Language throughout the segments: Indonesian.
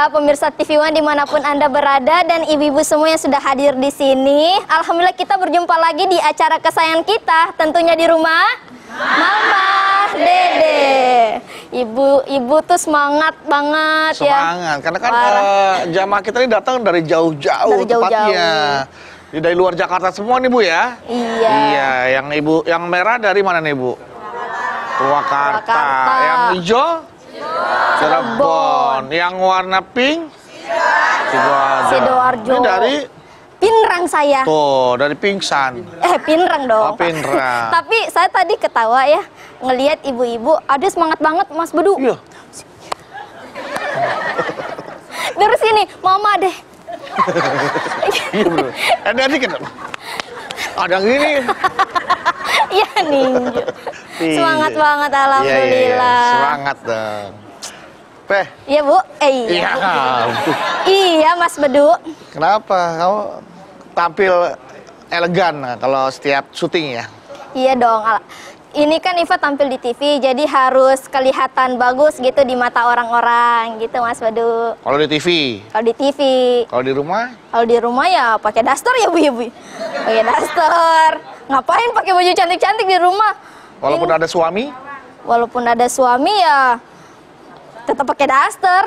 pemirsa TV One dimanapun Anda berada dan ibu-ibu semua yang sudah hadir di sini. Alhamdulillah kita berjumpa lagi di acara kesayangan kita, tentunya di rumah Mama Dede. Ibu tuh semangat banget ya. Semangat, karena kan jamaah kita ini datang dari jauh-jauh tepatnya. Dari luar Jakarta semua nih Bu ya. Iya. Iya, yang merah dari mana nih Bu? Purwakarta. Yang hijau? Cirebon. Yang warna pink? Sidoarjo. Ini dari Pinrang saya. tuh, dari pingsan. Pinrang dong. Oh, Pinrang. Tapi saya tadi ketawa ya, ngelihat ibu-ibu, aduh semangat banget Mas Bedu. Iya. Terus sini, Mama deh. Iya bener. Ada dikit. Ada yang gini. Iya ninju. Semangat banget, alhamdulillah. Iya. Semangat dong. Peh. Iya Bu. Iya. Iya Mas Bedu. Kenapa kamu tampil elegan kalau setiap syuting ya? Iya dong. Ini kan Iva tampil di TV, jadi harus kelihatan bagus gitu di mata orang-orang gitu Mas Bedu. Kalau di TV? Kalau di TV. Kalau di rumah? Kalau di rumah ya pakai daster ya Bu ya Bu. Pakai daster. Ngapain pakai baju cantik-cantik di rumah? Walaupun ada suami? Walaupun ada suami ya tetap pakai daster.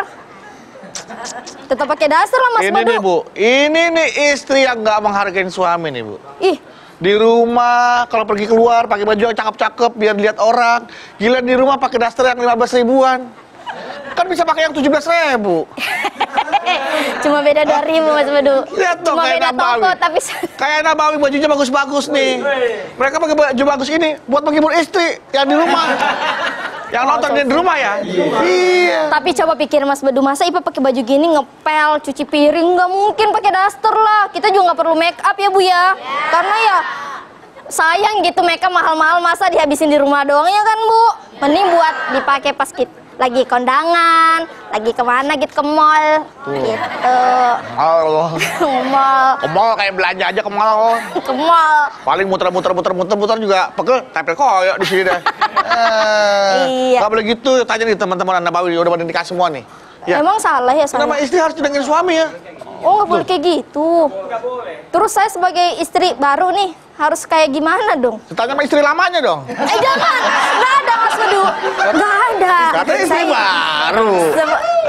Tetap pakai daster lah Mas Ini Bedu. nih Bu, ini nih istri yang nggak menghargai suami nih Bu. Ih. Di rumah kalau pergi keluar pakai baju yang cakep-cakep biar dilihat orang. Gila di rumah pakai daster yang 15 ribuan. Kan bisa pakai yang 17.000. Cuma beda 2.000 Mas Bedu. Lihat dong Cuma kayak beda Nabawi. toko tapi Kayak Nabawi bajunya bagus-bagus nih. Mereka pakai baju bagus ini buat menghibur istri yang di rumah. Yang nonton di rumah ya. Iya. Tapi coba pikir Mas Bedu, masa Ipa pakai baju gini ngepel, cuci piring, nggak mungkin pakai daster lah. Kita juga nggak perlu make up ya Bu ya. Karena ya sayang gitu make up mahal-mahal, masa dihabisin di rumah doang ya kan Bu. Mending buat dipakai pas kita lagi kondangan, lagi kemana gitu, ke mall gitu. Allah. Ke Ke mall kayak belanja aja ke mall. ke mall. Paling muter-muter juga pegel tempel koyok di sini deh. Iya. Gak boleh gitu, tanya nih teman-teman Nabawi udah pada nikah semua nih. Ya. Emang salah ya saya? Kenapa istri harus dengerin suami ya? Oh nggak boleh kayak gitu. Terus saya sebagai istri baru nih harus kayak gimana dong? Tanya sama istri lamanya dong. Jangan, nggak ada Mas Bedu, nggak ada. Katanya istri baru.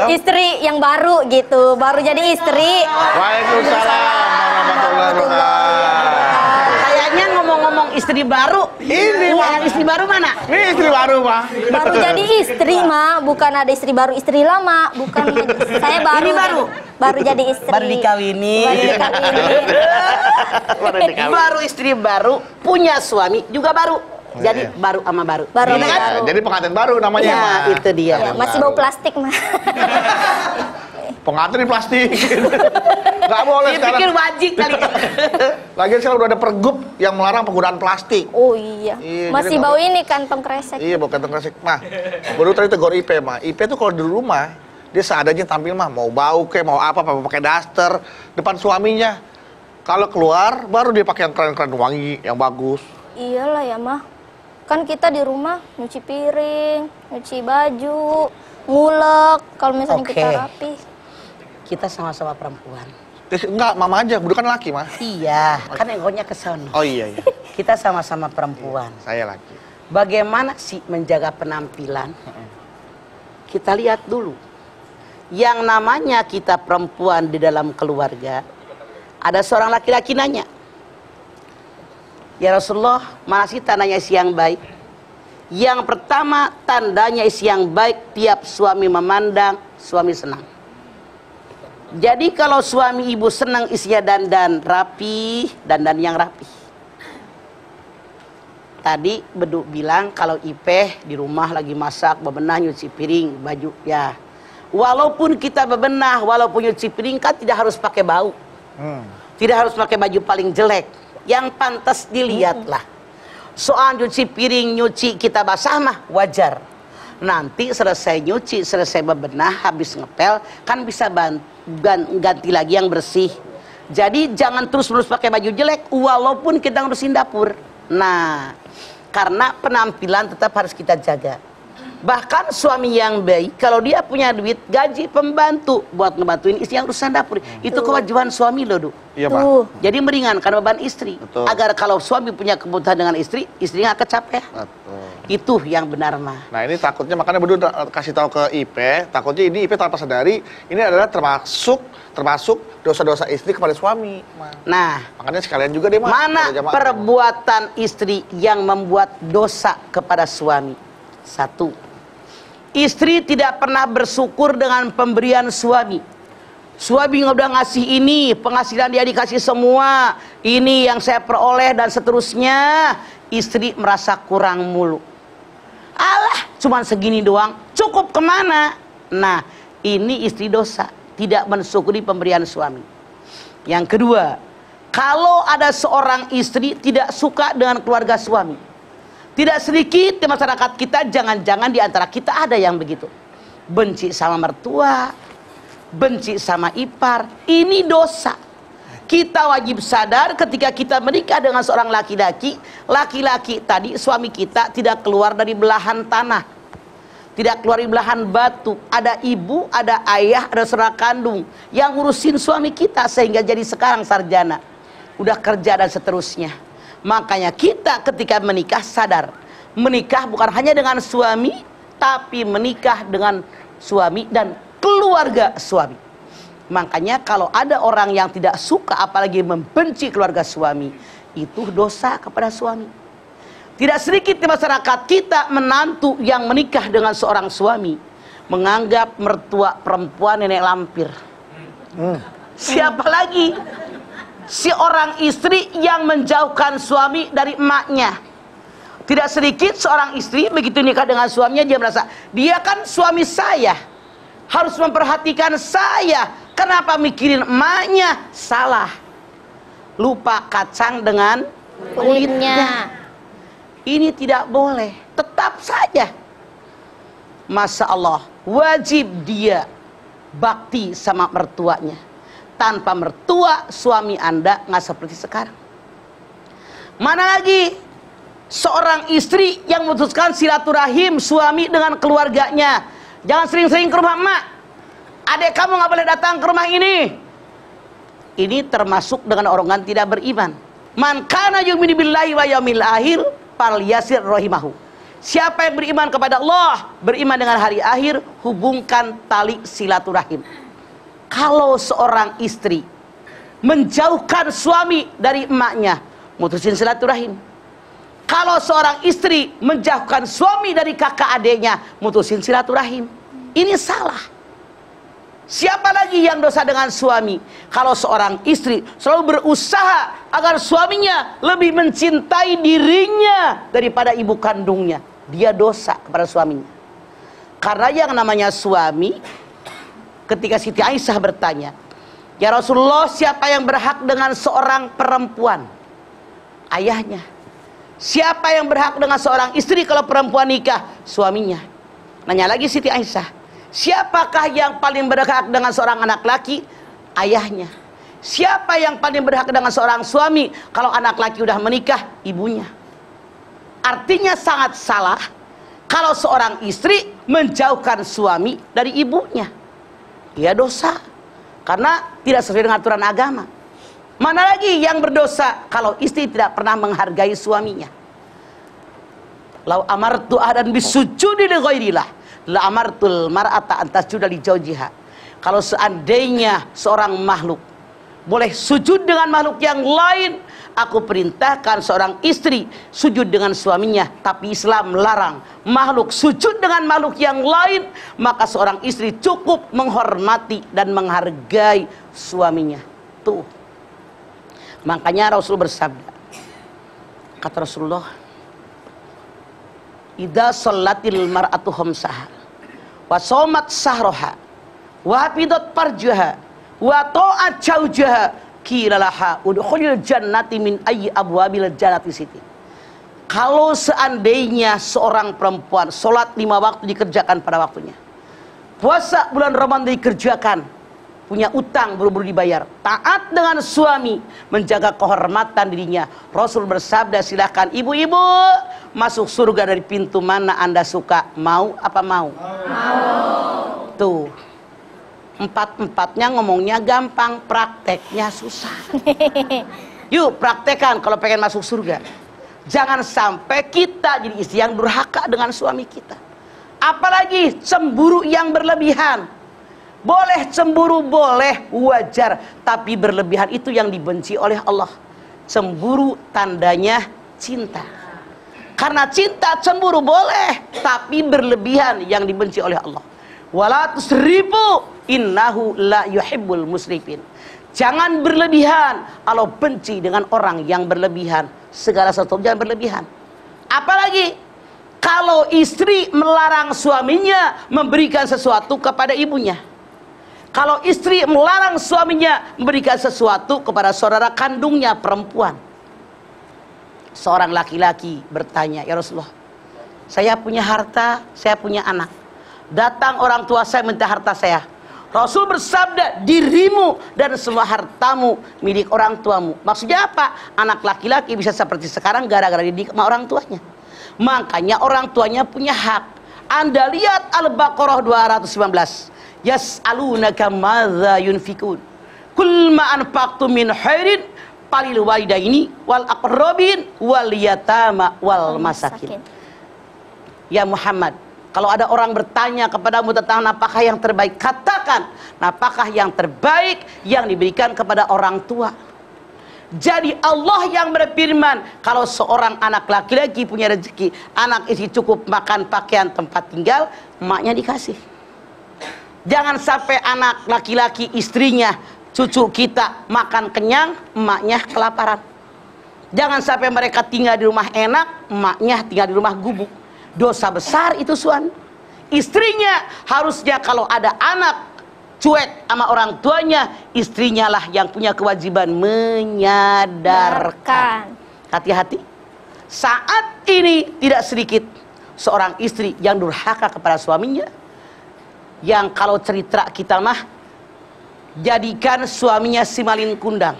Istri yang baru gitu, baru jadi istri. Waalaikumsalam warahmatullahi wabarakatuh. Kayaknya ngomong-ngomong istri baru. Ini mah Istri baru mana? ini istri baru mah. Baru jadi istri mah, bukan ada istri baru, istri lama, bukan. Saya baru. Ini baru? Baru jadi istri. Baru dikawini. Baru dikawini. Baru istri baru, punya suami juga baru. Jadi baru sama baru. Baru Iya sama kan? baru. Jadi pengantin baru namanya Ya, mah. itu dia. Ya, masih bau plastik mah. Pengantin di plastik. Gak boleh Dipikir sekarang. wajib kali. Lagian sekarang udah ada pergub yang melarang penggunaan plastik. Oh iya. Iya, Masih jadi bau nggak- ini kantong kresek. Iya, bukan kantong kresek. Mah, baru tadi tegur IP mah. IP tuh kalau di rumah dia seadanya tampil mah, mau bau kayak mau apa pakai daster depan suaminya. Kalau keluar baru dia pakai yang keren-keren wangi, yang bagus. Iyalah ya mah. Kan kita di rumah nyuci piring, nyuci baju, ngulek kalau misalnya Oke. kita rapi. Kita sama-sama perempuan. Enggak, mama aja, bukan laki mah. Iya, kan egonya ke sono. Oh iya. Kita sama-sama perempuan. Saya laki. Bagaimana sih menjaga penampilan? Kita lihat dulu. Yang namanya kita perempuan di dalam keluarga, ada seorang laki-laki nanya, "Ya Rasulullah, mana sih tandanya istri yang baik?" Yang pertama, tandanya istri yang baik tiap suami memandang, suami senang. Jadi kalau suami ibu senang istrinya dandan rapi, dandan yang rapi. Tadi Bedu bilang kalau Ipeh di rumah lagi masak, bebenah, nyuci piring, baju ya. Walaupun kita bebenah, walaupun nyuci piring kan tidak harus pakai bau. Tidak harus pakai baju paling jelek. Yang pantas dilihat lah. Soal nyuci piring, nyuci kita basah mah wajar. Nanti selesai nyuci, selesai bebenah, habis ngepel, kan bisa ganti lagi yang bersih. Jadi jangan terus-menerus pakai baju jelek walaupun kita ngurusin dapur. Nah, karena penampilan tetap harus kita jaga. Bahkan suami yang baik, kalau dia punya duit, gaji pembantu buat ngebantuin istri yang urusan dapur. Itu kewajiban suami loh, Du. Iya, Pak. Tuh. Jadi meringankan beban istri. Betul. Agar kalau suami punya kebutuhan dengan istri, istrinya nggak kecapean. Betul. Itu yang benar mah. Nah ini takutnya makanya Bedu kasih tahu ke Ipe, takutnya ini Ipe tanpa sadari ini adalah termasuk dosa-dosa istri kepada suami. Nah, Makanya sekalian juga deh, Mas. mana pada jamaah. perbuatan istri yang membuat dosa kepada suami? Satu, istri tidak pernah bersyukur dengan pemberian suami. Suami udah ngasih ini, penghasilan dia dikasih semua, ini yang saya peroleh dan seterusnya. Istri merasa kurang mulu. Alah, cuman segini doang, cukup kemana? Nah, ini istri dosa, tidak mensyukuri pemberian suami. Yang kedua, kalau ada seorang istri tidak suka dengan keluarga suami, tidak sedikit di masyarakat kita, jangan-jangan di antara kita ada yang begitu. Benci sama mertua, benci sama ipar, ini dosa. Kita wajib sadar ketika kita menikah dengan seorang laki-laki, laki-laki tadi suami kita tidak keluar dari belahan tanah, tidak keluar dari belahan batu. Ada ibu, ada ayah, ada saudara kandung yang ngurusin suami kita sehingga jadi sekarang sarjana, udah kerja dan seterusnya. Makanya kita ketika menikah sadar, menikah bukan hanya dengan suami, tapi menikah dengan suami dan keluarga suami. Makanya kalau ada orang yang tidak suka apalagi membenci keluarga suami, itu dosa kepada suami. Tidak sedikit di masyarakat kita menantu yang menikah dengan seorang suami menganggap mertua perempuan nenek lampir. Siapa lagi? Si orang istri yang menjauhkan suami dari emaknya. Tidak sedikit seorang istri begitu nikah dengan suaminya, dia merasa dia kan suami saya, harus memperhatikan saya. Kenapa mikirin emaknya? Salah. Lupa kacang dengan kulitnya. Ini tidak boleh. Tetap saja, Masya Allah, wajib dia bakti sama mertuanya. Tanpa mertua, suami Anda nggak seperti sekarang. Mana lagi seorang istri yang memutuskan silaturahim suami dengan keluarganya. Jangan sering-sering ke rumah emak. Adek kamu nggak boleh datang ke rumah ini. Ini termasuk dengan orang tidak beriman. Man kana yu'minu billahi wa yaumil akhir falyasir rahimahu. Siapa yang beriman kepada Allah, beriman dengan hari akhir, hubungkan tali silaturahim. Kalau seorang istri menjauhkan suami dari emaknya, mutusin silaturahim. Kalau seorang istri menjauhkan suami dari kakak adiknya, mutusin silaturahim. Ini salah. Siapa lagi yang dosa dengan suami? Kalau seorang istri selalu berusaha agar suaminya lebih mencintai dirinya daripada ibu kandungnya, dia dosa kepada suaminya. Karena yang namanya suami, ketika Siti Aisyah bertanya, ya Rasulullah, siapa yang berhak dengan seorang perempuan? Ayahnya. Siapa yang berhak dengan seorang istri kalau perempuan nikah? Suaminya. Nanya lagi Siti Aisyah, siapakah yang paling berhak dengan seorang anak laki? Ayahnya. Siapa yang paling berhak dengan seorang suami kalau anak laki udah menikah? Ibunya. Artinya sangat salah kalau seorang istri menjauhkan suami dari ibunya. Dia dosa karena tidak sesuai dengan aturan agama. Mana lagi yang berdosa kalau istri tidak pernah menghargai suaminya. Lau amartu ahadan bisujudi li ghairillah la amartul mar'ata antasjuda li zawjiha. Kalau seandainya seorang makhluk boleh sujud dengan makhluk yang lain, aku perintahkan seorang istri sujud dengan suaminya. Tapi Islam melarang makhluk sujud dengan makhluk yang lain, maka seorang istri cukup menghormati dan menghargai suaminya. Tuh. Makanya Rasul bersabda, kata Rasulullah, idza shallatil mar'atu khamsaha wa shamat sahraha wa hafidat farjaha wa ta'at zawjaha qila laha udkhulil jannati min ayyi abwabil jannati siti. Kalau seandainya seorang perempuan sholat 5 waktu dikerjakan pada waktunya, puasa bulan Ramadan dikerjakan, punya utang buru-buru dibayar. Taat dengan suami, menjaga kehormatan dirinya. Rasul bersabda, silakan ibu-ibu masuk surga dari pintu mana Anda suka. Mau apa mau? Mau. Tuh. Empat-empatnya ngomongnya gampang, prakteknya susah. Yuk praktekkan kalau pengen masuk surga. Jangan sampai kita jadi istri yang durhaka dengan suami kita. Apalagi cemburu yang berlebihan. Boleh cemburu, boleh, wajar. Tapi berlebihan itu yang dibenci oleh Allah. Cemburu tandanya cinta. Karena cinta cemburu boleh, tapi berlebihan yang dibenci oleh Allah. Wala tusrifu innahu la yuhibbul musrifin. Jangan berlebihan. Allah benci dengan orang yang berlebihan. Segala sesuatu jangan berlebihan. Apalagi kalau istri melarang suaminya memberikan sesuatu kepada ibunya. Kalau istri melarang suaminya memberikan sesuatu kepada saudara kandungnya perempuan. Seorang laki-laki bertanya, ya Rasulullah, saya punya harta, saya punya anak. Datang orang tua saya minta harta saya. Rasul bersabda, dirimu dan semua hartamu milik orang tuamu. Maksudnya apa? Anak laki-laki bisa seperti sekarang gara-gara dididik sama orang tuanya. Makanya orang tuanya punya hak. Anda lihat Al-Baqarah 219. Yas'alunaka madza yunfikun. Kul ma anfaqtum min khairin falil walidaini wal aqrabin wal yatama wal masakin. Ya Muhammad, kalau ada orang bertanya kepadamu tentang nafkah yang terbaik, katakan nafkah yang terbaik yang diberikan kepada orang tua. Jadi Allah yang berfirman, kalau seorang anak laki-laki punya rezeki, anak istri cukup makan, pakaian, tempat tinggal, emaknya dikasih. Jangan sampai anak laki-laki istrinya, cucu kita makan kenyang, emaknya kelaparan. Jangan sampai mereka tinggal di rumah enak, emaknya tinggal di rumah gubuk. Dosa besar itu suami. Istrinya harusnya kalau ada anak cuek sama orang tuanya, istrinya lah yang punya kewajiban menyadarkan. Hati-hati. Saat ini tidak sedikit seorang istri yang durhaka kepada suaminya, yang kalau cerita kita mah jadikan suaminya si malin kundang,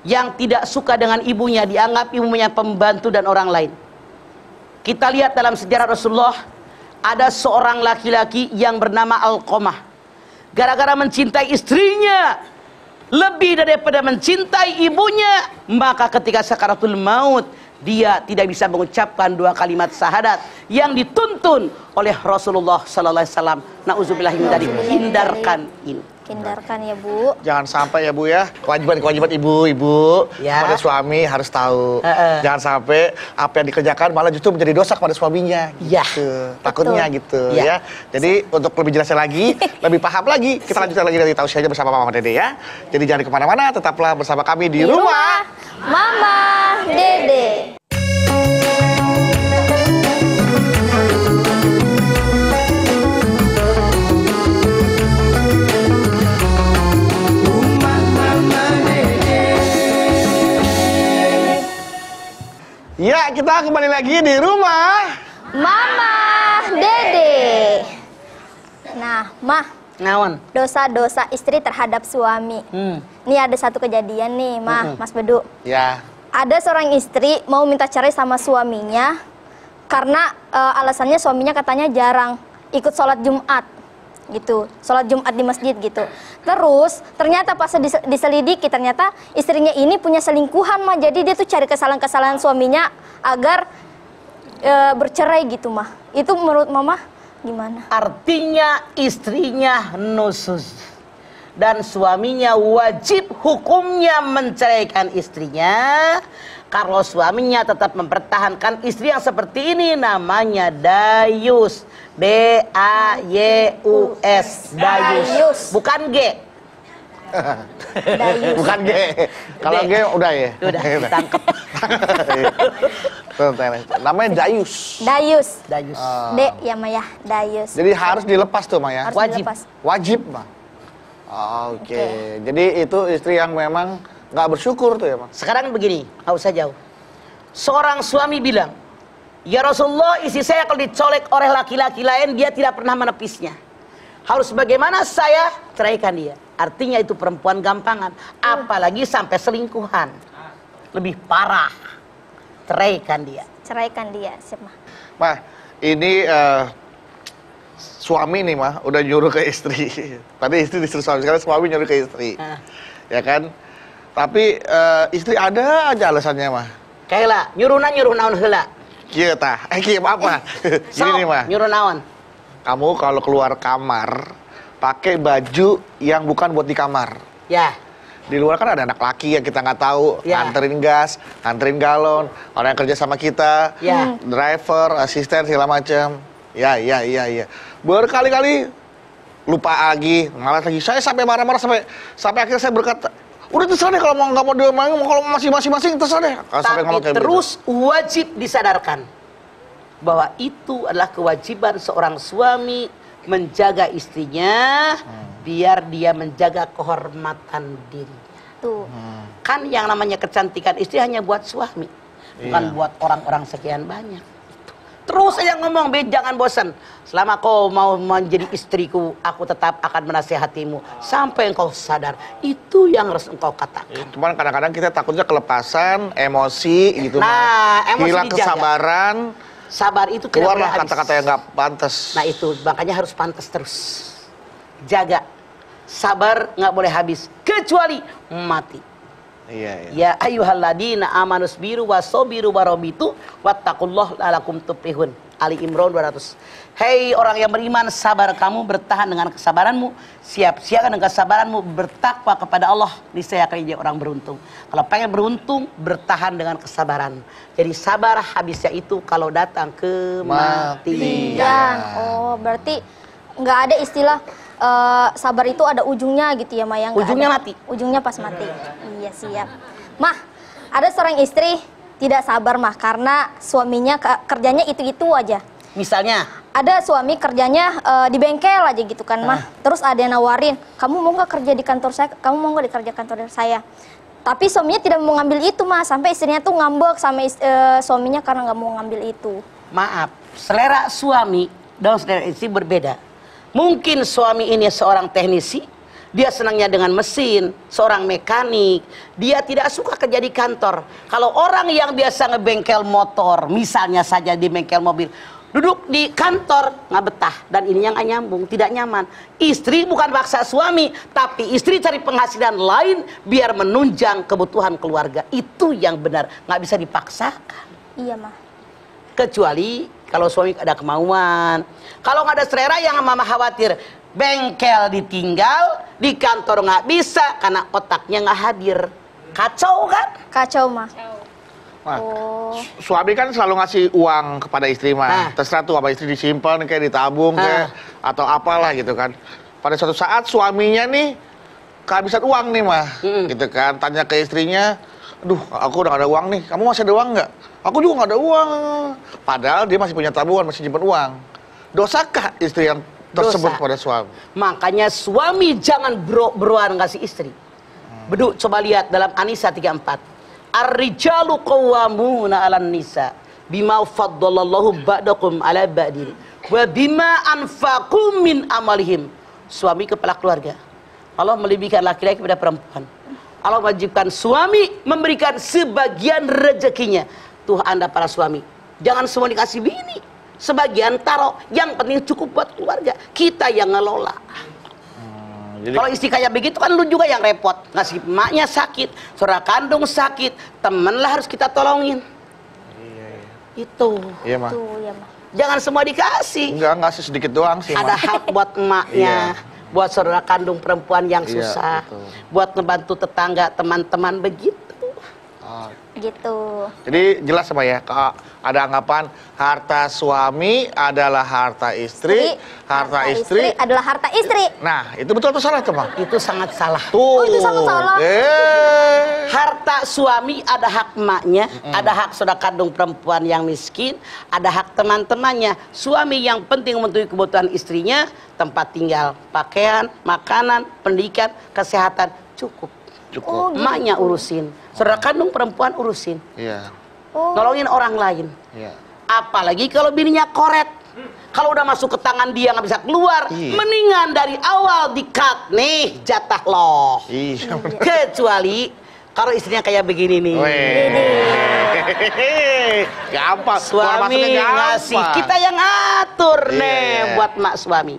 yang tidak suka dengan ibunya, dianggap ibunya pembantu dan orang lain. Kita lihat dalam sejarah Rasulullah, ada seorang laki-laki yang bernama Alqamah. Gara-gara mencintai istrinya lebih daripada mencintai ibunya, maka ketika sakaratul maut dia tidak bisa mengucapkan 2 kalimat syahadat yang dituntun oleh Rasulullah sallallahu alaihi wasallam. Nauzubillahi min dzalik. Hindarkan ini. Hindarkan ya Bu. Jangan sampai ya Bu ya, kewajiban ibu-ibu ya, pada suami harus tahu. Jangan sampai apa yang dikerjakan malah justru menjadi dosa kepada suaminya. Ya. Gitu. Takutnya gitu ya. ya. Jadi untuk lebih jelasnya lagi, lebih paham lagi, kita lanjutkan lagi dari Tausiahnya bersama Mama Dede ya. Jadi jangan kemana-mana, tetaplah bersama kami di rumah Mama Dede. Ya, kita kembali lagi di rumah Mama Dede. Nah, Mah, Naon? dosa-dosa istri terhadap suami. Ini ada satu kejadian nih, Mah, Mas Bedu. ya. Ada seorang istri mau minta cerai sama suaminya karena alasannya suaminya katanya jarang ikut sholat Jumat gitu, sholat Jumat di masjid gitu. Terus ternyata pas diselidiki ternyata istrinya ini punya selingkuhan Mah. Jadi dia tuh cari kesalahan-kesalahan suaminya agar bercerai gitu Mah. Itu menurut Mama gimana? Artinya istrinya nusus dan suaminya wajib hukumnya menceraikan istrinya. Kalau suaminya tetap mempertahankan istri yang seperti ini, namanya dayus. D-A-Y-U-S. Dayus. Bukan G. Dayus. Bukan G. Kalau G udah ya. Udah, ditangkap. Namanya dayus. Dayus. Dayus. D ya Maya, dayus. Jadi harus dilepas tuh Maya. Harus wajib. dilepas. Wajib Mah. Oke. Jadi itu istri yang memang nggak bersyukur tuh ya Mah. Sekarang begini, nggak usah jauh. Seorang suami bilang, ya Rasulullah, istri saya kalau dicolek oleh laki-laki lain dia tidak pernah menepisnya. Harus bagaimana saya ceraikan dia. Artinya itu perempuan gampangan. Apalagi sampai selingkuhan. Lebih parah. Ceraikan dia. Ceraikan dia, siap mah. Mah, ini suami nih mah udah nyuruh ke istri. Tadi istri disuruh suami, sekarang suami nyuruh ke istri. Ya kan? Tapi istri ada aja alasannya mah. Kayak nyuruh naon heula. Kieu tah. Kieu apa? Gini nih mah. Nyuruh naon. Kamu kalau keluar kamar pakai baju yang bukan buat di kamar. Ya. Di luar kan ada anak laki yang kita nggak tahu, Ya. nganterin gas, nganterin galon, orang yang kerja sama kita, Ya. driver, asisten segala macam. Ya. Berkali-kali lupa lagi, malas lagi. Saya sampai marah-marah sampai akhirnya saya berkata, udah terserah deh kalau mau nggak mau dia mau, kalau masing-masing terserah deh. Sampai ngomong Tapi kayak terus wajib disadarkan bahwa itu adalah kewajiban seorang suami menjaga istrinya biar dia menjaga kehormatan dirinya. Tuh. Kan yang namanya kecantikan istri hanya buat suami, bukan Iya. buat orang-orang sekian banyak. Terus saya ngomong, Be, jangan bosan. Selama kau mau menjadi istriku, aku tetap akan menasihatimu sampai engkau sadar. Itu yang harus engkau katakan. Cuman kadang-kadang kita takutnya kelepasan, emosi gitu. Nah, mah. emosi Hilang dijaga. kesabaran, Sabar itu tidak keluarlah boleh habis. kata-kata yang nggak pantas. Nah itu makanya harus pantas terus. Jaga. Sabar nggak boleh habis kecuali mati. Iya. Ya ayyuhalladzina amanus biru wasobiru warobitu wattaqullah la'alakum tuflihun. Ali Imran 200. Hei orang yang beriman, sabar kamu, bertahan dengan kesabaranmu, siap-siapkan dengan kesabaranmu, bertakwa kepada Allah, niscaya akan jadi orang beruntung. Kalau pengen beruntung, bertahan dengan kesabaran. Jadi sabar habisnya itu kalau datang kematian. Iya. Oh, berarti nggak ada istilah sabar itu ada ujungnya gitu ya, Maya? Ujungnya mati. Ujungnya pas mati. Iya, siap. Mah, ada seorang istri tidak sabar mah karena suaminya kerjanya itu-itu aja. Misalnya, Ada suami kerjanya di bengkel aja gitu kan mah. Terus ada yang nawarin, kamu mau nggak kerja di kantor saya? Kamu mau nggak dikerja kantor saya? Tapi suaminya tidak mau ngambil itu mah, sampai istrinya tuh ngambek sama suaminya karena nggak mau ngambil itu. maaf, selera suami dan selera istri berbeda. Mungkin suami ini seorang teknisi, dia senangnya dengan mesin, seorang mekanik, dia tidak suka kerja di kantor. Kalau orang yang biasa ngebengkel motor, misalnya saja di bengkel mobil, duduk di kantor nggak betah dan ini yang nggak nyambung, tidak nyaman. Istri bukan paksa suami, tapi istri cari penghasilan lain biar menunjang kebutuhan keluarga. Itu yang benar, nggak bisa dipaksakan. Iya mah. Kecuali kalau suami ada kemauan. Kalau nggak ada selera, yang mama khawatir bengkel ditinggal, di kantor nggak bisa karena otaknya nggak hadir. Kacau kan? Kacau mah. Nah, Oh. suami kan selalu ngasih uang kepada istri mah. Nah. Terserah tuh apa istri disimpan kayak ditabung kayak atau apalah gitu kan. Pada suatu saat suaminya nih kehabisan uang nih mah. Gitu kan. Tanya ke istrinya, "Aduh, aku udah gak ada uang nih. Kamu masih ada uang nggak?" "Aku juga gak ada uang." Padahal dia masih punya tabungan, masih simpan uang. Dosakah istri yang tersebut Dosa. pada suami? Makanya suami jangan beruan ngasih istri. Beduk, coba lihat dalam An-Nisa 34. Ar-rijalu qawwamuna 'alan nisa bima faddalallahu ba'dakum 'ala ba'din wa bima anfaqu min amalihim. Suami kepala keluarga. Allah melebihkan laki-laki kepada perempuan. Allah wajibkan suami memberikan sebagian rezekinya. Tuh Anda para suami, jangan semua dikasih bini. Sebagian taruh, yang penting cukup buat keluarga. Kita yang ngelola. Jadi Kalau istri kayak begitu kan lu juga yang repot. Ngasih emaknya sakit, saudara kandung sakit, temen lah harus kita tolongin. Itu. iya mah. Tuh, ya mah. Jangan semua dikasih. Enggak sih sedikit doang sih Ada mah. hak buat emaknya, buat saudara kandung perempuan yang Iya, susah, betul. buat ngebantu tetangga, teman-teman begitu. Oh, Gitu. jadi jelas apa ya? Ada anggapan harta suami adalah harta istri, harta istri. adalah harta istri. Nah, itu betul atau salah tuh, Bang? Itu sangat salah. Tuh. itu sangat salah. Harta suami ada hak emaknya, ada hak saudara kandung perempuan yang miskin, ada hak teman-temannya. Suami yang penting memenuhi kebutuhan istrinya, tempat tinggal, pakaian, makanan, pendidikan, kesehatan, cukup. Cukup. Oh, gitu. Emaknya urusin, saudara kandung perempuan urusin, Iya. Oh. nolongin orang lain. Iya. Apalagi kalau bininya koret, Kalau udah masuk ke tangan dia nggak bisa keluar, mendingan dari awal di-cut nih jatah loh. Kecuali kalau istrinya kayak begini nih. Gampang. Suami ngasih, kita yang ngatur nih buat mak suami.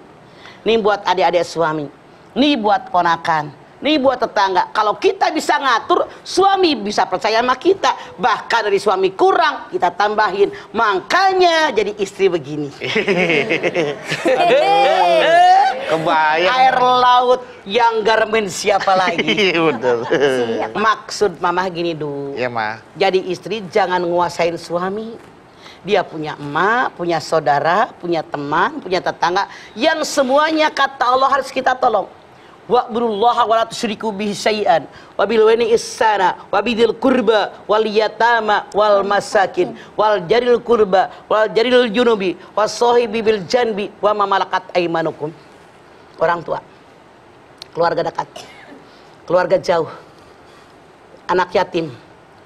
Nih buat adik-adik suami. Nih buat ponakan. Nih buat tetangga. Kalau kita bisa ngatur, suami bisa percaya sama kita. Bahkan dari suami kurang, kita tambahin. Makanya jadi istri begini. Kebayang. Air laut yang garmen siapa lagi? Betul. Maksud mama gini dulu. Iya, Ma. Jadi istri jangan nguasain suami. Dia punya emak, punya saudara, punya teman, punya tetangga. Yang semuanya kata Allah harus kita tolong. Wa'budullaha wa la tusyriku bihi syai'an wa bil walidayni ihsana wa bidzil qurba wal yatama wal masakin wal jaril qurba wal jaril junubi was sahibi bil janbi wa ma malakat aymanukum. Orang tua, keluarga dekat, keluarga jauh, anak yatim,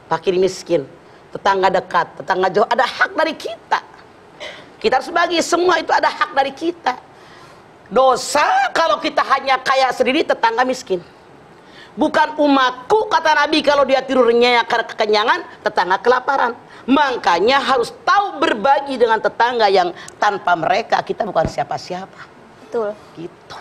fakir miskin, tetangga dekat, tetangga jauh, ada hak dari kita. Kita harus bagi, semua itu ada hak dari kita. Dosa kalau kita hanya kaya sendiri, tetangga miskin. Bukan umatku, kata Nabi, kalau dia tidurnya karena kekenyangan, tetangga kelaparan. Makanya harus tahu berbagi dengan tetangga yang tanpa mereka kita bukan siapa-siapa. Betul.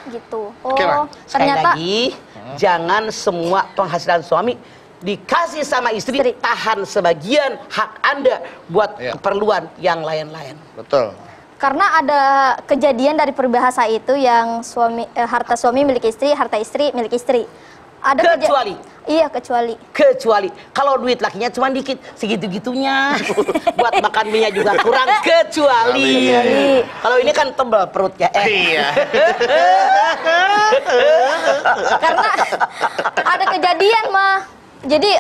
Gitu. Oh, Sekali ternyata lagi, jangan semua penghasilan suami dikasih sama istri, tahan sebagian hak Anda buat keperluan yang lain-lain. Betul. karena ada kejadian dari peribahasa itu yang harta suami milik istri, harta istri milik istri. Ada kecuali. Iya, kecuali. Kecuali kalau duit lakinya cuma dikit, segitu-gitunya. Buat makan minyak juga kurang, kecuali. Kalau ini kan tebal perutnya. Iya. Karena ada kejadian, mah. Jadi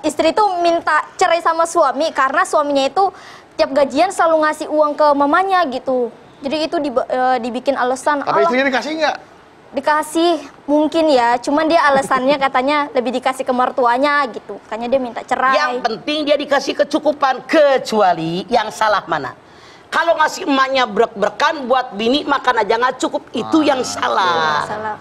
istri tuh minta cerai sama suami karena suaminya itu tiap gajian selalu ngasih uang ke mamanya gitu. Jadi itu dibikin alasan. Tapi istrinya dikasih nggak? Dikasih mungkin ya, cuman dia alasannya katanya lebih dikasih ke mertuanya gitu. Makanya dia minta cerai. Yang penting dia dikasih kecukupan, kecuali yang salah mana? Kalau ngasih emaknya brek-brekan buat bini makan aja nggak cukup, itu yang salah. Salah.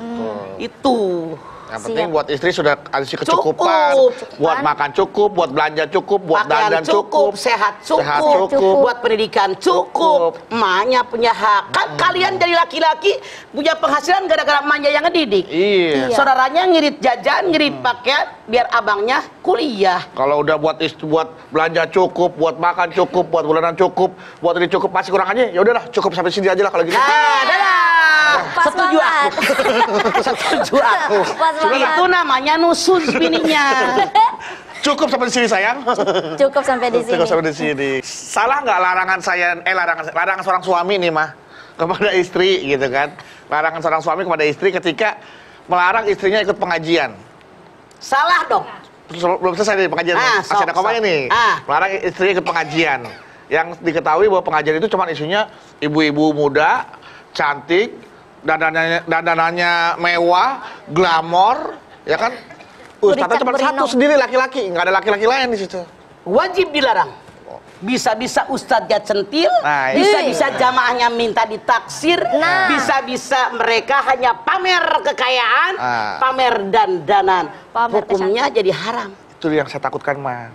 Itu. Yang penting buat istri sudah kasih kecukupan, buat makan cukup, buat belanja cukup, buat dandan cukup, sehat cukup, buat pendidikan cukup. Emaknya punya hak. Kan kalian dari laki-laki punya penghasilan gara-gara emaknya yang ngedidik. Iya. Saudaranya ngirit jajan, ngirit pakaian, biar abangnya kuliah. Kalau udah buat belanja cukup, buat makan cukup, buat bulanan cukup, buat ini cukup, masih kurang aja. Ya udahlah, cukup sampai sini aja lah kalau gitu. Setuju aku. Setuju aku. Itu namanya nusus bininya. Cukup sampai di sini sayang. Cukup sampai di sini. Cukup sampai di sini. Salah nggak larangan larangan seorang suami nih mah kepada istri gitu kan? Larangan seorang suami kepada istri ketika melarang istrinya ikut pengajian. Salah dong. Belum selesai nih pengajian. Masih ada komanya nih. Melarang istrinya ikut pengajian. Yang diketahui bahwa pengajian itu cuma isinya ibu-ibu muda, cantik, dandanannya mewah, glamor, ya kan? Ustadznya cuma satu sendiri laki-laki, nggak ada laki-laki lain di situ. Wajib dilarang. Bisa-bisa ustadznya centil, bisa-bisa jamaahnya minta ditaksir, bisa-bisa mereka hanya pamer kekayaan, pamer dandanan. Hukumnya jadi haram. Itu yang saya takutkan, mah.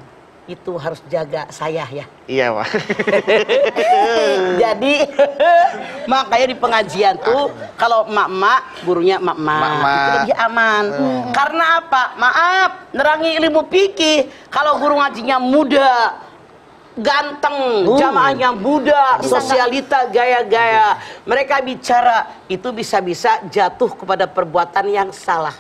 Itu harus jaga saya ya. Iya, Pak. Jadi makanya di pengajian tuh kalau emak-emak, gurunya emak-emak itu lebih aman. Karena apa? Maaf, nerangi ilmu fikih. Kalau guru ngajinya muda, ganteng, jamaahnya muda, sosialita, gaya-gaya, mereka bicara itu bisa-bisa jatuh kepada perbuatan yang salah.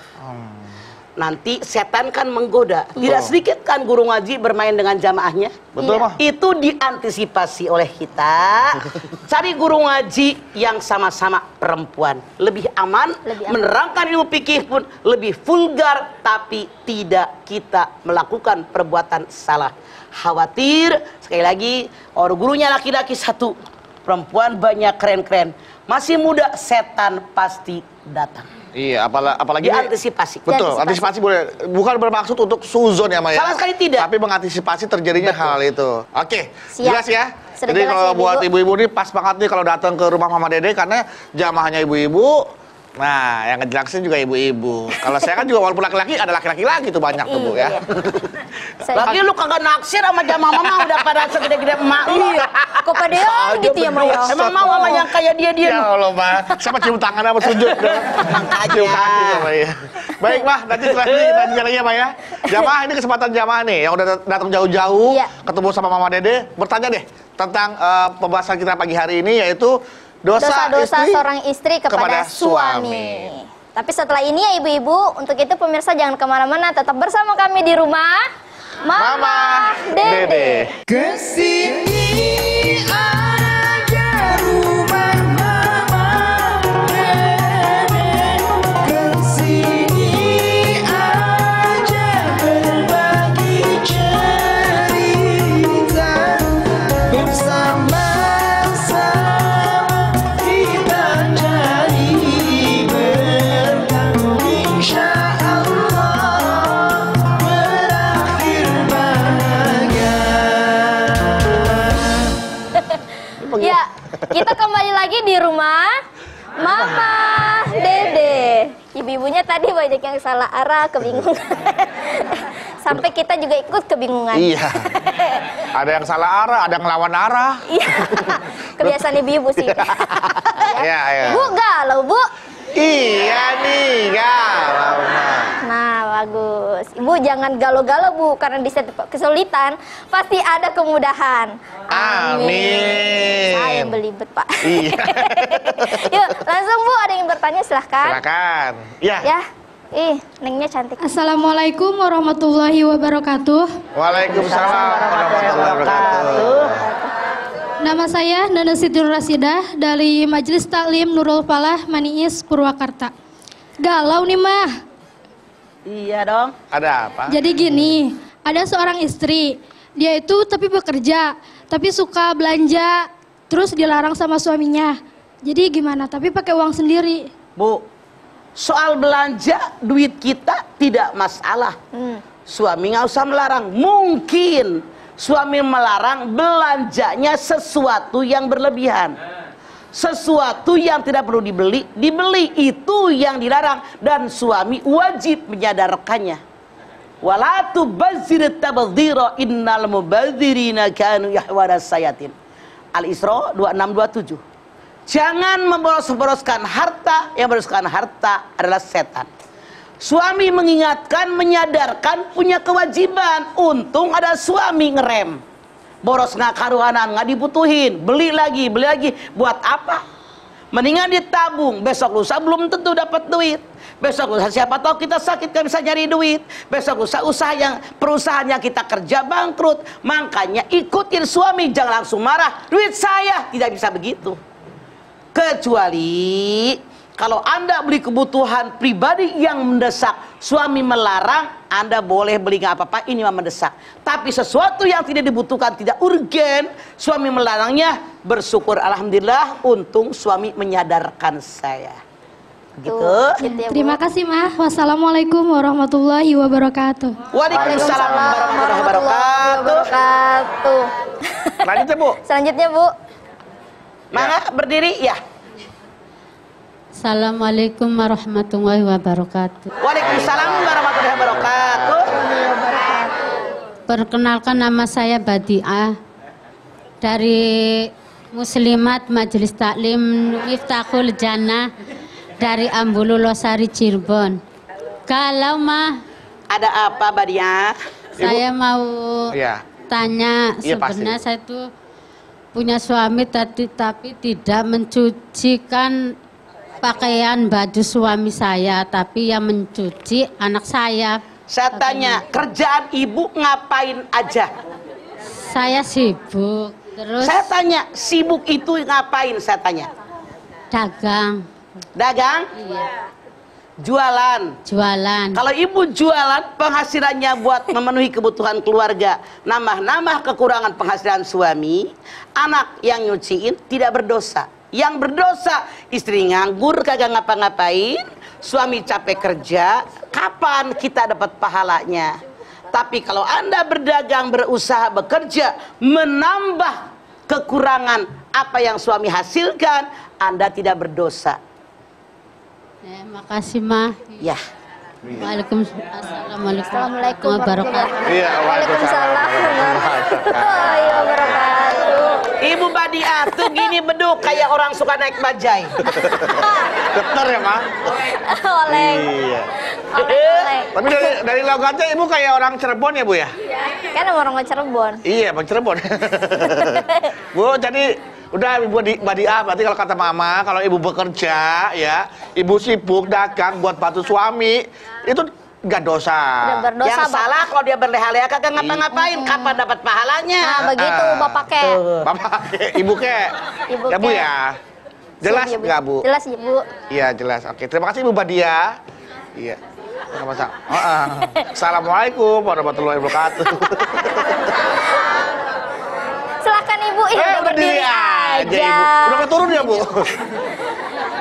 Nanti setan kan menggoda. Tidak sedikit kan guru ngaji bermain dengan jamaahnya. Betul, Mah. Itu diantisipasi oleh kita. Cari guru ngaji yang sama-sama perempuan. Lebih aman, menerangkan ilmu fikih pun lebih vulgar, tapi tidak kita melakukan perbuatan salah. Khawatir, sekali lagi, orang gurunya laki-laki satu, perempuan banyak keren-keren. Masih muda, setan pasti datang. Iya, apalagi diantisipasi. Betul, antisipasi boleh. Bukan bermaksud untuk suzon ya, Maya. Sama sekali tidak. Tapi mengantisipasi terjadinya hal itu. Oke, Siap. jelas ya. Sudah Jadi jelas kalau ya, buat Ibu. ibu-ibu ini pas banget nih kalau datang ke rumah Mama Dede karena jamaahnya ibu-ibu. Nah, yang ngejelasin juga ibu-ibu. Kalau saya kan juga walaupun laki-laki ada laki-laki lagi tuh banyak tuh, Bu ya. Iya. Lagi lu kagak naksir sama jamaah mama udah pada segede-gede emak lu. Iya. Kok padean gitu ya, Maya? Emang mau sama yang kayak dia Ya Allah, Ma. Sama cium tangan sama sujud dong. Cium kaki sama ya. Baik, Ma. Nanti setelah ini kita lanjutkan lagi ya, Ma ya. Jamaah ini kesempatan jamaah nih yang udah datang jauh-jauh Iya. ketemu sama Mama Dede, bertanya deh tentang pembahasan kita pagi hari ini yaitu Dosa-dosa istri seorang istri kepada suami. Tapi setelah ini ya ibu-ibu, untuk itu pemirsa jangan kemana-mana, tetap bersama kami di rumah Mama Dede. Kesini aja rumah Mama Dede. Kesini aja berbagi cerita. Bersama-sama kita cari berkah. Insya Allah berakhir bahagia. Ya, kita kembali lagi di rumah Mama Dede. Ibu-ibunya tadi banyak yang salah arah, kebingungan. Sampai kita juga ikut kebingungan. Iya. Ada yang salah arah, ada yang ngelawan arah. Iya. Kebiasaan ibu-ibu sih. Iya, iya. Bu, galau, Bu. Iya nih, galau, Ma. Nah, bagus. Ibu jangan galau-galau, Bu, karena di setiap kesulitan pasti ada kemudahan. Amin. Saya belibet, Pak. Iya. Yuk, langsung Bu, ada yang bertanya silahkan. Silakan. Ya. Ya. Ih, nengnya cantik. Assalamualaikum warahmatullahi wabarakatuh. Waalaikumsalam warahmatullahi wabarakatuh. Nama saya Nana Siti Rasidah dari Majelis Taklim Nurul Falah Maniis Purwakarta. Galau nih mah. Iya dong. Ada apa? Jadi gini, ada seorang istri. Dia itu tapi bekerja, tapi suka belanja, terus dilarang sama suaminya. Jadi gimana? Tapi pakai uang sendiri. Bu, soal belanja duit kita tidak masalah. Suami nggak usah melarang. Mungkin suami melarang belanjanya sesuatu yang berlebihan. Sesuatu yang tidak perlu dibeli, dibeli itu yang dilarang. Dan suami wajib menyadarkannya. Wala tubazzir tabdzira innal mubadzirina kanu yahwana sayatin. Al-Isra 2627. Jangan memboros-boroskan harta, yang memboroskan harta adalah setan. Suami mengingatkan, menyadarkan, punya kewajiban. Untung ada suami ngerem. Boros nggak karuanan, nggak dibutuhin, beli lagi. Buat apa? Mendingan ditabung. Besok lusa belum tentu dapat duit. Besok lusa siapa tahu kita sakit nggak bisa nyari duit. Besok lusa perusahaan yang kita kerja bangkrut. Makanya ikutin suami, jangan langsung marah. Duit saya tidak bisa begitu. Kecuali kalau Anda beli kebutuhan pribadi yang mendesak, suami melarang, Anda boleh beli nggak apa-apa, ini mah mendesak. Tapi sesuatu yang tidak dibutuhkan, tidak urgen, suami melarangnya, bersyukur alhamdulillah, untung suami menyadarkan saya. Gitu. Gitu ya, Bu. Terima kasih mah. Wassalamualaikum warahmatullahi wabarakatuh. Waalaikumsalam warahmatullahi wabarakatuh. Lanjutnya, Bu. Selanjutnya, Bu. Mangga berdiri ya. Assalamualaikum warahmatullahi wabarakatuh. Waalaikumsalam warahmatullahi wabarakatuh. Perkenalkan, nama saya Badiah dari Muslimat Majelis Taklim Miftahul Jannah dari Ambulu Losari Cirebon. Kalau mah Ada apa, Badia? saya mau Iya. tanya, Iya, pasti. sebenarnya saya itu punya suami tapi tidak mencucikan pakaian baju suami saya, tapi yang mencuci anak saya. Saya tanya, kerjaan ibu ngapain aja? Saya sibuk, terus Saya tanya, sibuk itu ngapain? Saya tanya. dagang, Dagang? iya, Jualan. jualan. Kalau ibu jualan, penghasilannya buat memenuhi kebutuhan keluarga, nambah-nambah kekurangan penghasilan suami, anak yang nyuciin tidak berdosa. Yang berdosa, istri nganggur kagak ngapa-ngapain, suami capek kerja, kapan kita dapat pahalanya? Tapi kalau Anda berdagang, berusaha, bekerja, menambah kekurangan apa yang suami hasilkan, Anda tidak berdosa. Makasih, Ma. Ya. Assalamualaikum warahmatullahi Iya, Waalaikumsalam warahmatullahi wabarakatuh. Ibu Badiah tuh gini beduk kayak orang suka naik bajai. Bener ya, Ma? Oleng. Iya. Oleng. Tapi dari logatnya Ibu kayak orang Cirebon ya, Bu ya? Kan orang Cirebon. Iya, Bang Cirebon. Bu, jadi udah Ibu Badiah, berarti kalau kata Mama, kalau Ibu bekerja ya, Ibu sibuk dagang buat bantu suami, itu nggak dosa. Udah berdosa, Yang Bang. salah kalau dia berleha-leha kagak ngapa-ngapain, kapan dapat pahalanya? Nah, begitu Bapak Kek. Bapak, Ibu Kek. Ibu Ya, Bu Kek. ya. Jelas Siap, ya, nggak, Bu? Jelas, ya, Bu. Iya, jelas. Oke, terima kasih Ibu Badiah. Iya. Sama-sama. Assalamualaikum warahmatullahi wabarakatuh. Silakan Ibu, udah berdiri aja. Ibu. Udah turun ya, Bu?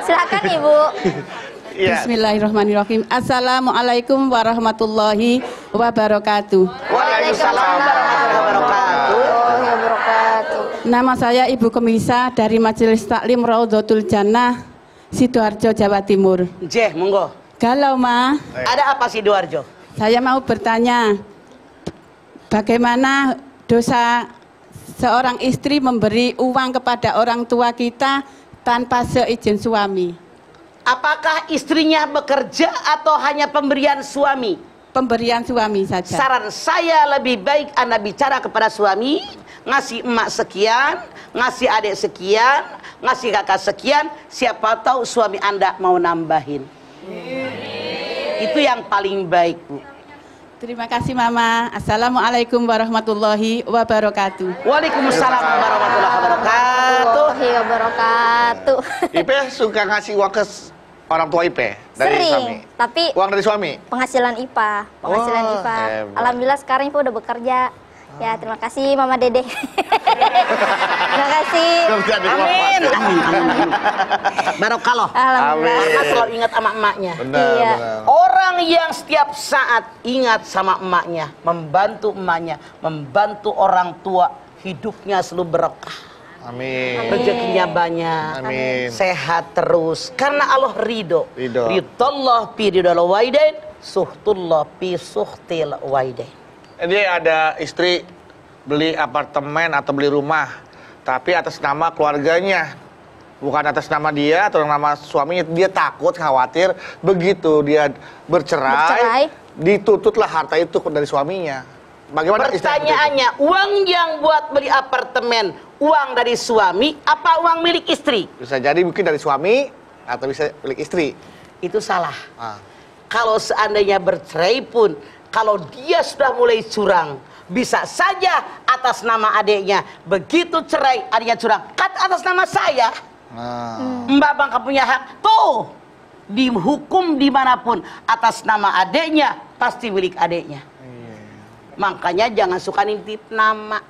Silakan Ibu. Iya. Bismillahirrahmanirrahim. Assalamualaikum warahmatullahi wabarakatuh. Waalaikumsalam warahmatullahi wabarakatuh. Wabarakatuh. Nama saya Ibu Kemisa dari Majelis Taklim Raudhatul Jannah, Sidoarjo, Jawa Timur. Jeh, monggo. Galau, Ma. Ada apa sih Sidoarjo? Saya mau bertanya, bagaimana dosa seorang istri memberi uang kepada orang tua kita tanpa seizin suami? Apakah istrinya bekerja atau hanya pemberian suami? Pemberian suami saja. Saran saya lebih baik Anda bicara kepada suami, ngasih emak sekian, ngasih adik sekian, ngasih kakak sekian, siapa tahu suami Anda mau nambahin. Itu yang paling baik, Bu. Terima kasih, Mama. Assalamualaikum warahmatullahi wabarakatuh. Waalaikumsalam warahmatullahi wabarakatuh. Warahmatullahi wabarakatuh. Ipe suka ngasih uang ke orang tua Ipe dari Sering, suami. tapi Uang dari suami. penghasilan IPA. Penghasilan Oh, IPA. hebat. Alhamdulillah sekarang Ipa udah bekerja. Ya, terima kasih Mama Dede. Terima kasih. Amin. Barokallah. Alhamdulillah. Maka selalu ingat sama emaknya. Benar, Iya. benar. Orang yang setiap saat ingat sama emaknya, membantu emaknya, membantu orang tua, hidupnya selalu berkah. Amin. Rezekinya banyak, Amin. sehat terus. Karena Allah ridho. Ridho. Ridhollah fi ridhol walidain, suhtullah fi suhtil walidain. Jadi ada istri beli apartemen atau beli rumah, tapi atas nama keluarganya, bukan atas nama dia atau nama suaminya. Dia takut, khawatir, begitu dia bercerai, ditututlah harta itu dari suaminya. Bagaimana Pertanyaannya, uang yang buat beli apartemen, uang dari suami apa uang milik istri? Bisa jadi mungkin dari suami atau bisa milik istri. Itu salah. Ah. Kalau seandainya bercerai pun, kalau dia sudah mulai curang, bisa saja atas nama adiknya. Begitu cerai, adiknya curang, kan atas nama saya. Mbak Bang punya hak. Tuh, dihukum dimanapun atas nama adiknya, pasti milik adiknya. Makanya jangan suka nitip nama.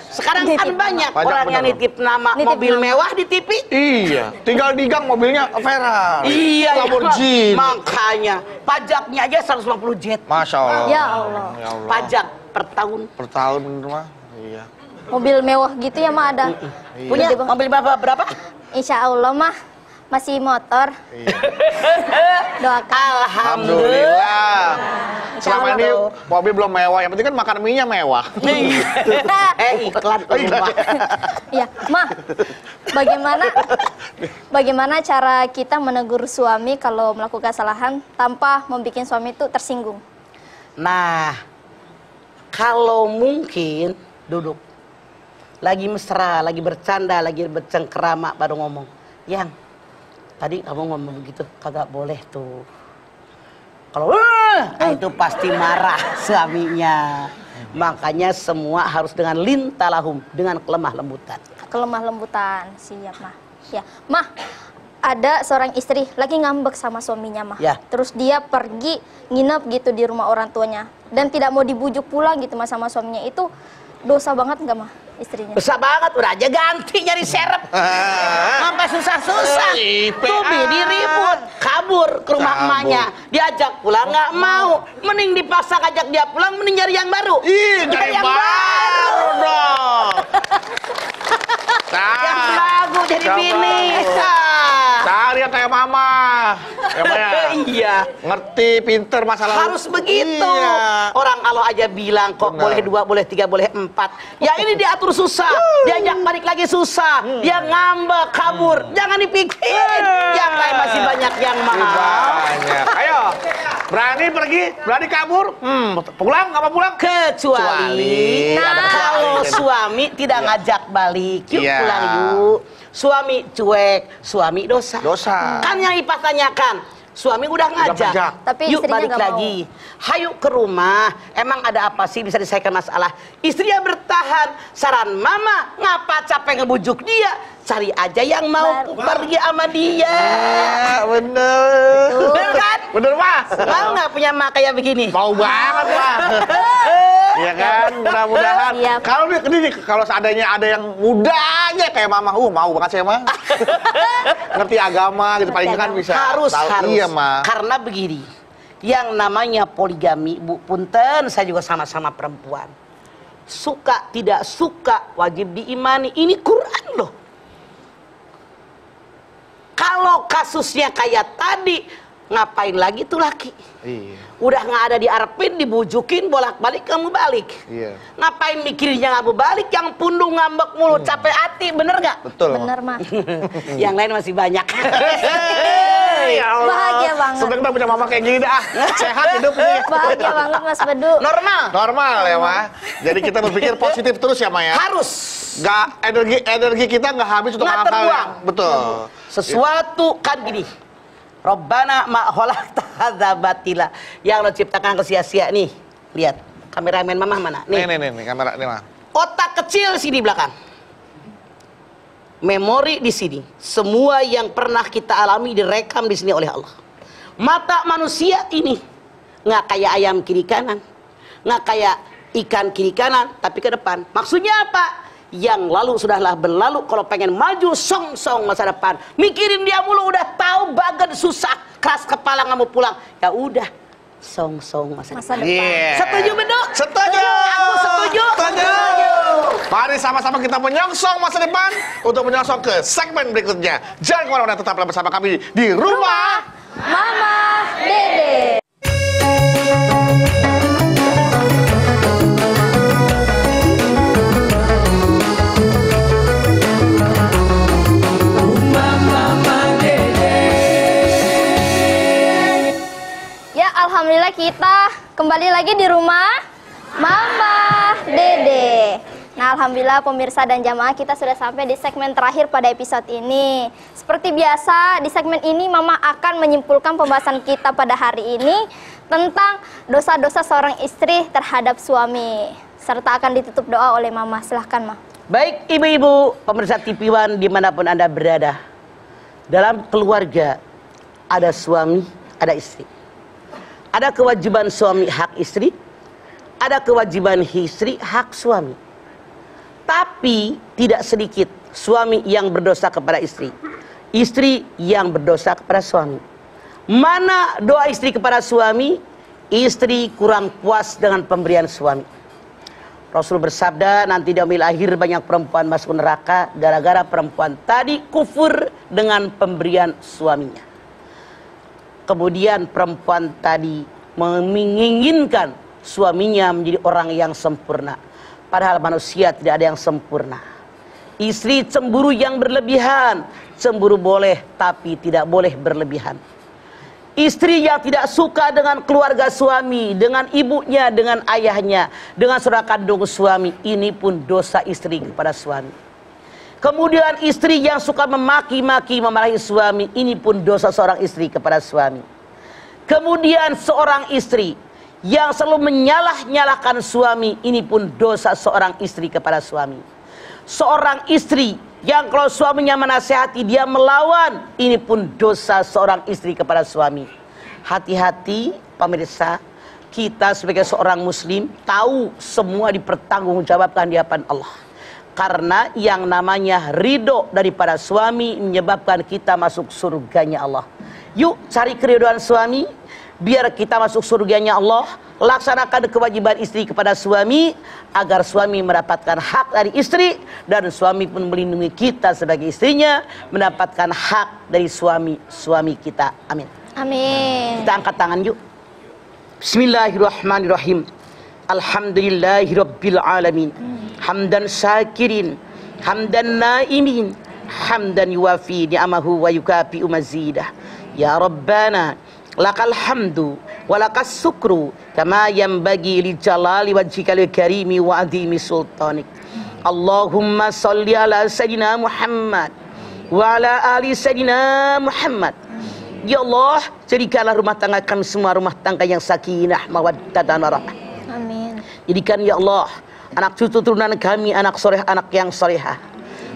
Sekarang kan banyak orang yang nitip nama mobil mewah di TV. Iya, tinggal di gang mobilnya Ferrari. Iya, Lamborghini. makanya pajaknya aja 150 jet. Masya Allah. Ya Allah. Ya Allah. Pajak per tahun. Per tahun bener mah. Iya. Mobil mewah gitu ya mah ada. Punya Gede banget. mobil berapa? Insya Allah mah masih motor. Iya. Doakan. Alhamdulillah. Selama ini mobil belum mewah, yang penting kan makan mie-nya mewah. Iklan rumah. Ya, Mah. Bagaimana cara kita menegur suami kalau melakukan kesalahan tanpa membuat suami itu tersinggung? Nah, kalau mungkin duduk. Lagi mesra, lagi bercanda, lagi bercengkerama baru ngomong. Yang tadi kamu ngomong begitu kagak boleh tuh. Kalau itu pasti marah suaminya. Makanya semua harus dengan lintalahum, dengan kelemah lembutan. Kelemah lembutan, siap Mah. Ya, Mah. Ada seorang istri lagi ngambek sama suaminya Mah. Ya. Terus dia pergi nginep gitu di rumah orang tuanya dan tidak mau dibujuk pulang gitu Mah sama suaminya. Itu dosa banget nggak Mah? istrinya? Susah banget, udah aja ganti nyari serep. Sampai susah-susah. Tuh bini ribut, kabur ke rumah Kabur. emaknya. Diajak pulang nggak mau. Mending dipaksa ngajak dia pulang, mending nyari yang baru. Ih, dari yang baru dong. Yang lagu jadi Coba. bini. Cari yang kayak mama. Ya, Ma, ya? Iya. Ngerti, pinter masalah. Harus begitu. Iya. Orang kalau aja bilang kok Benar. boleh 2, boleh 3, boleh 4. Ya ini diatur susah. Diajak balik lagi susah. Dia ngambek, kabur. Jangan dipikirin. Yang lain masih banyak yang mahal. Banyak. Ayo. Berani pergi, berani kabur. Pulang, nggak mau pulang? Kecuali ada kalau kecuali. suami tidak ngajak balik, yuk Iya. pulang yuk. Suami cuek, suami dosa. Dosa. Kan yang Ipah tanyakan, suami udah ngajak. ngajak. Tapi Yuk istrinya balik nggak lagi. Hayu ke rumah. Emang ada apa sih bisa diselesaikan masalah? Istrinya bertahan. Saran mama, ngapa capek ngebujuk dia? Cari aja yang mau pergi sama dia. Ya, bener. Bener kan? Bener, Mas. Mau nggak punya mak kayak begini? Mau banget, Mas. Iya kan, mudah-mudahan. Iya. Kalau ini kalau seandainya ada yang mudanya kayak mama, mau banget saya mah. Ngerti agama gitu, paling kan bisa. Harus. Iya, Ma. Karena begini, yang namanya poligami, Bu Punten, saya juga sama-sama perempuan. Suka tidak suka wajib diimani. Ini Quran loh. Kalau kasusnya kayak tadi, ngapain lagi tuh laki? Iya. Udah nggak ada diarepin, dibujukin, bolak-balik kamu balik. Iya. Ngapain mikirinnya kamu balik, yang pundung ngambek mulu, capek hati, bener nggak? Betul. Bener, Ma. Yang lain masih banyak. Ya Allah. Bahagia banget. Sebenarnya kita punya mama kayak gini dah. Sehat hidupnya. Bahagia banget, Mas Bedu. Normal. Normal ya, Ma. Jadi kita berpikir positif terus ya, Ma ya. Harus. Nggak energi kita nggak habis untuk Nggak hal-hal terbuang. yang betul. Sesuatu kan gini. Robbana ma khalaqta hadza batila. Yang lo ciptakan ke sia-sia nih. Lihat, kameramen mama mana? Nih. Nih, kamera ini, Ma. Otak kecil sini belakang. Memori di sini. Semua yang pernah kita alami direkam di sini oleh Allah. Mata manusia ini nggak kayak ayam kiri kanan, nggak kayak ikan kiri kanan, tapi ke depan. Maksudnya apa? Yang lalu sudahlah berlalu. Kalau pengen maju song-song masa depan, mikirin dia mulu, udah tahu bagan susah, keras kepala nggak mau pulang. Ya udah, song-song masa Masa depan. depan. Iya. Setuju Bedu? Setuju. Aku setuju. Setuju. Mari sama-sama kita menyongsong masa depan untuk menyongsong ke segmen berikutnya. Jangan kemana-mana, tetaplah bersama kami di Rumah Mama Dede. Ya, alhamdulillah kita kembali lagi di rumah Mama Dede. Nah, alhamdulillah pemirsa dan jamaah, kita sudah sampai di segmen terakhir pada episode ini. Seperti biasa, di segmen ini Mama akan menyimpulkan pembahasan kita pada hari ini tentang dosa-dosa seorang istri terhadap suami, serta akan ditutup doa oleh Mama. Silahkan, Ma. Baik ibu-ibu, pemirsa TV One dimanapun Anda berada. Dalam keluarga ada suami, ada istri. Ada kewajiban suami hak istri, ada kewajiban istri hak suami. Tapi tidak sedikit suami yang berdosa kepada istri, istri yang berdosa kepada suami. Mana doa istri kepada suami? Istri kurang puas dengan pemberian suami. Rasul bersabda, nanti di yaumil akhir banyak perempuan masuk neraka gara-gara perempuan tadi kufur dengan pemberian suaminya. Kemudian perempuan tadi menginginkan suaminya menjadi orang yang sempurna. Padahal manusia tidak ada yang sempurna. Istri cemburu yang berlebihan. Cemburu boleh, tapi tidak boleh berlebihan. Istri yang tidak suka dengan keluarga suami, dengan ibunya, dengan ayahnya, dengan saudara kandung suami, ini pun dosa istri kepada suami. Kemudian istri yang suka memaki-maki, memarahi suami, ini pun dosa seorang istri kepada suami. Kemudian seorang istri yang selalu menyalah-nyalahkan suami, ini pun dosa seorang istri kepada suami. Seorang istri yang kalau suaminya menasihati dia melawan, ini pun dosa seorang istri kepada suami. Hati-hati pemirsa, kita sebagai seorang muslim tahu semua dipertanggungjawabkan di hadapan Allah. Karena yang namanya ridho daripada suami menyebabkan kita masuk surganya Allah. Yuk cari keridhaan suami, biar kita masuk surganya Allah. Laksanakan kewajiban istri kepada suami, agar suami mendapatkan hak dari istri, dan suami pun melindungi kita sebagai istrinya, mendapatkan hak dari suami kita. Amin. Amin. Kita angkat tangan yuk. Bismillahirrahmanirrahim. Alhamdulillahirabbil alamin. Hamdan syakirin, hamdan naimin, hamdan yuwafi ni'amahu wa yukafi'u mazidah. Ya Rabbana lakal hamdu walakas sukru kama yanbaghi li jalali wajhikal karimi wa adhimi sultanik. Allahumma salli ala sayyidina Muhammad wa ala ali sayyidina Muhammad. Ya Allah, jadikanlah rumah tangga kami semua rumah tangga yang sakinah, mawaddah dan warahmah. Amin. Jadikan ya Allah anak cucu turunan kami anak soleh, anak yang solehah.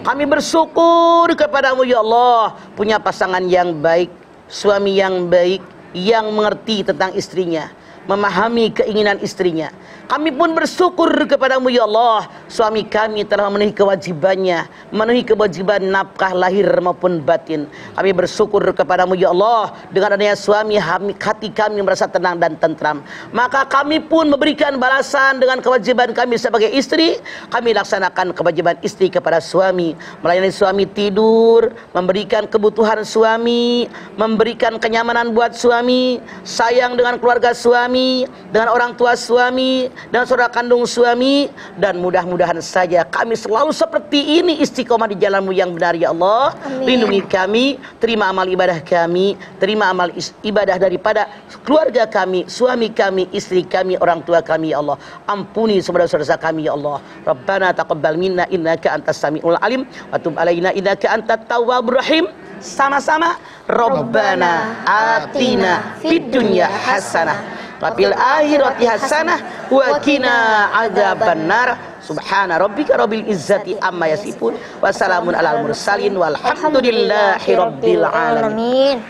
Kami bersyukur kepadamu ya Allah, punya pasangan yang baik, suami yang baik, yang mengerti tentang istrinya, memahami keinginan istrinya. Kami pun bersyukur kepadamu ya Allah, suami kami telah memenuhi kewajibannya, memenuhi kewajiban nafkah lahir maupun batin. Kami bersyukur kepadamu ya Allah, dengan adanya suami hati kami merasa tenang dan tentram. Maka kami pun memberikan balasan dengan kewajiban kami sebagai istri. Kami laksanakan kewajiban istri kepada suami, melayani suami tidur, memberikan kebutuhan suami, memberikan kenyamanan buat suami, sayang dengan keluarga suami, dengan orang tua suami, dan saudara kandung suami, dan mudah-mudahan saja kami selalu seperti ini, istiqomah di jalanmu yang benar ya Allah. Amin. Lindungi kami, terima amal ibadah kami, terima amal ibadah daripada keluarga kami, suami kami, istri kami, orang tua kami ya Allah. Ampuni saudara-saudara kami ya Allah. Rabbana taqabbal minna innaka antas samiul alim wa tub alaina innaka antat tawwabur rahim. Sama-sama. Rabbana atina fid dunya hasanah wa fil akhirati hasanah wa qina adzabannar. Subhana rabbika rabbil izzati amma yasifun wa salamun alal mursalin walhamdulillahi rabbil alamin.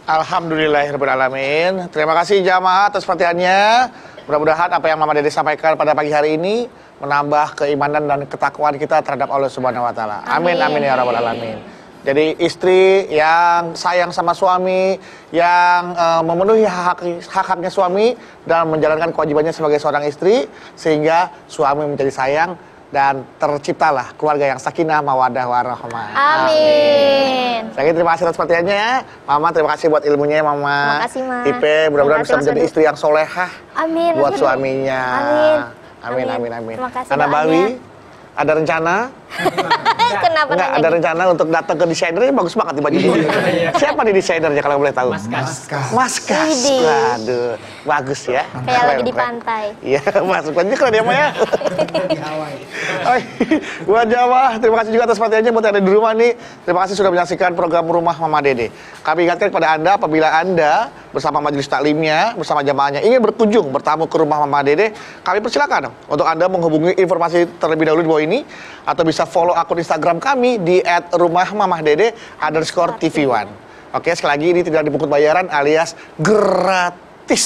Alhamdulillahirabbil alamin. Terima kasih jamaah atas perhatiannya. Mudah-mudahan apa yang Mama Dede sampaikan pada pagi hari ini menambah keimanan dan ketakwaan kita terhadap Allah Subhanahu wa taala. Amin amin ya rabbal alamin. Jadi istri yang sayang sama suami, yang memenuhi hak-haknya suami dan menjalankan kewajibannya sebagai seorang istri, sehingga suami menjadi sayang dan terciptalah keluarga yang sakinah, mawaddah, warahmah. Amin. Saya terima kasih atas perhatiannya, Mama. Terima kasih buat ilmunya, Mama. Terima kasih, Ma. Ipe, mudah-mudahan bisa Terima kasih, menjadi Mas istri yang solehah Amin. buat suaminya. Amin. Amin, amin, amin. Terima kasih Anak doanya. Bawi, ada rencana? Kenapa Enggak, nanya ada gitu? rencana untuk datang ke desainernya, bagus banget di baju ini. Siapa nih desainernya kalau boleh tahu? Mas Kas. Widih. Waduh, bagus ya. Kayak lagi di Keren. pantai. Iya, masuk aja keren ya, Maya. Hai, buat jamaah, terima kasih juga atas perhatiannya buat yang ada di rumah nih. Terima kasih sudah menyaksikan program Rumah Mama Dede. Kami ingatkan kepada Anda, apabila Anda bersama majelis taklimnya, bersama jamaahnya ingin berkunjung, bertamu ke rumah Mama Dede, kami persilakan untuk Anda menghubungi informasi terlebih dahulu di bawah ini, atau bisa follow akun Instagram kami di @rumahmamadede_tv1. Oke, sekali lagi ini tidak dipungut bayaran alias gratis.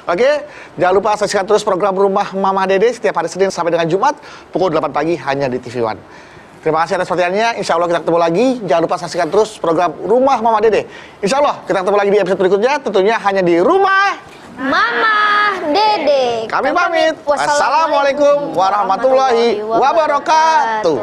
Oke, jangan lupa saksikan terus program Rumah Mama Dede setiap hari Senin sampai dengan Jumat pukul 8 pagi hanya di TV One. Terima kasih atas perhatiannya. Insya Allah kita ketemu lagi. Jangan lupa saksikan terus program Rumah Mama Dede. Insya Allah kita ketemu lagi di episode berikutnya. Tentunya hanya di Rumah Mama Dede. Kami pamit. Wassalamualaikum warahmatullahi wabarakatuh.